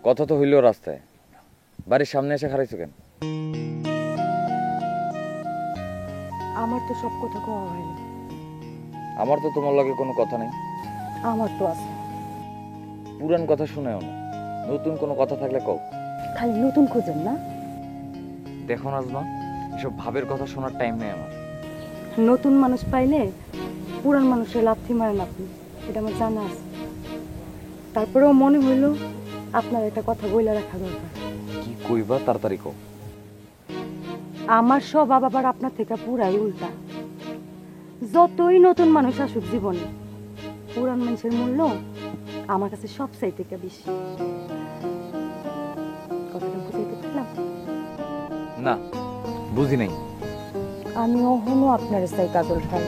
কথা তো হইলো রাস্তায়, বাড়ির সামনে এসে খারাইছো কেন? আমার তো সব কথা কওয়া হয়নি। আমার তো তোমার লগে কোনো কথা নেই। আমার তো আছে। পুরান কথা শুনেও না, নতুন কোনো কথা থাকলে কও। খালি নতুন খোঁজেন না? দেখো নাজমা, এসব ভাবের কথা শোনার টাইম নেই আমার। নতুন মানুষ পাইলে পুরান মানুষের লাথি মারেন আপনি, এটা আমার জানা আছে। তারপরেও মনে হইল আপনার একটা কথা বইলা রাখা দরকার। কি কইবা তাড়াতাড়ি কও। আমার স্বভাব আবার আপনার থেকে পুরাই উল্টা। যতই নতুন মানুষ আসুক জীবনে, পুরান মানুষের মূল্য আমার কাছে সব চাই থেকে বেশি। কথাটা বুঝাইতে পারলাম? না, বুঝি নাই। আমি অহনো আপনার চাই কাজল খাই।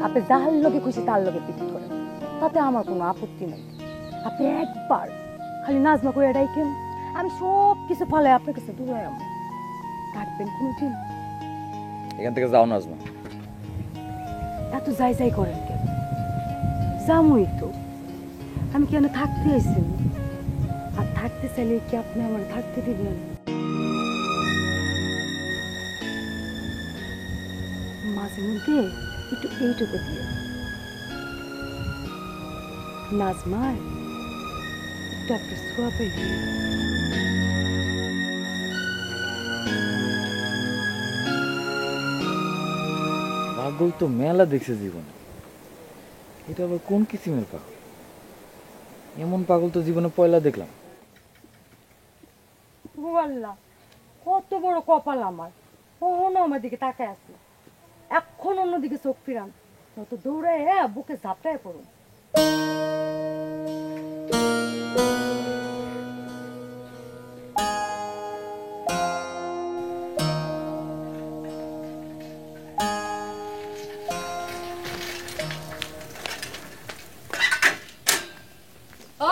আপনি যাহার লগে খুশি তার লগে পিট করেন, তাতে আমার কোনো আপত্তি নাই। আপনি একবার খালি নাজমা করে ডাইকেন, আমি সব কিছু ফালে আপনার কাছে দূরে আমার থাকবেন কোনোদিন। এখান থেকে যাও নাজমা। এত যাই যাই করেন কেন? জামুই তো, আমি কেন থাকতে আইসি? আর থাকতে চাইলে কি আপনি আমার থাকতে দিবেন? মাঝে মধ্যে একটু এইটুকু দিয়ে নাজমার একটু আপনার ছোঁয়া পেলে। পাগল তো মেলা দেখছে জীবনে, এটা আবার কোন কিসিমের পাগল? এমন পাগল তো জীবনে পয়লা দেখলাম। ও আল্লাহ, কত বড় কপাল আমার! কখনো আমার দিকে তাকায় আছে, এখন অন্যদিকে চোখ ফিরান, তত দৌড়ায় বুকে ঝাপটায় পড়ুন।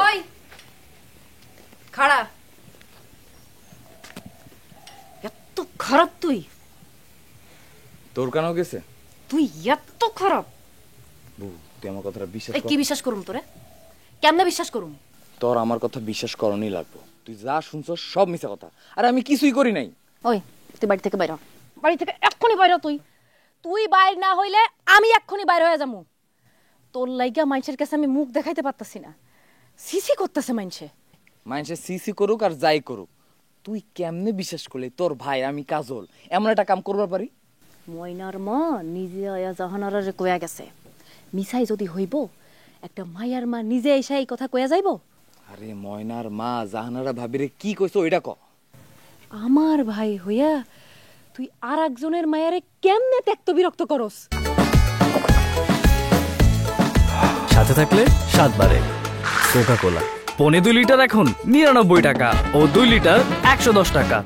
ওই খাড়া, এত খারাপ তুই? তোর কেন গেছে? তুই এত খারাপ? বউ, তুই আমার কথাটা বিশ্বাস এই কর। কি বিশ্বাস করুম তোরে? কেমনে বিশ্বাস করুম? তোর আমার কথা বিশ্বাস করণই লাগবো। তুই যা শুনছ সব মিছা কথা, আর আমি কিছুই করি নাই। ওই তুই বাড়ি থেকে বাইর হ। বাড়ি থেকে এক্ষুনি বাইর হ। তুই বাইর না হইলে আমি এক্ষুনি বাইর হয়ে যাবো। তোর লাইগা মানুষের কাছে আমি মুখ দেখাইতে পারতাছি না, সিসি করতেছে মানুষে। মানুষে সিসি করুক আর যাই করুক, তুই কেমনে বিশ্বাস করলি তোর ভাই আমি কাজল এমন একটা কাম করবার পারি? ময়নার মা নিজে আয়া জাহানারারে কয়া গেছে, মিছাই যদি হইব একটা মায়ার মা নিজে এসে এই কথা কয়া যাইব? আরে ময়নার মা জাহানারা ভাবিরে কি কইছো ওইটা ক। আমার ভাই হইয়া তুই আর একজনের মায়ারে কেমনে ত্যক্ত বিরক্ত করস? সাথে থাকলে 7 বারে কোকা কোলা। 2.5 লিটার এখন 99 টাকা ও 2 লিটার 110 টাকা।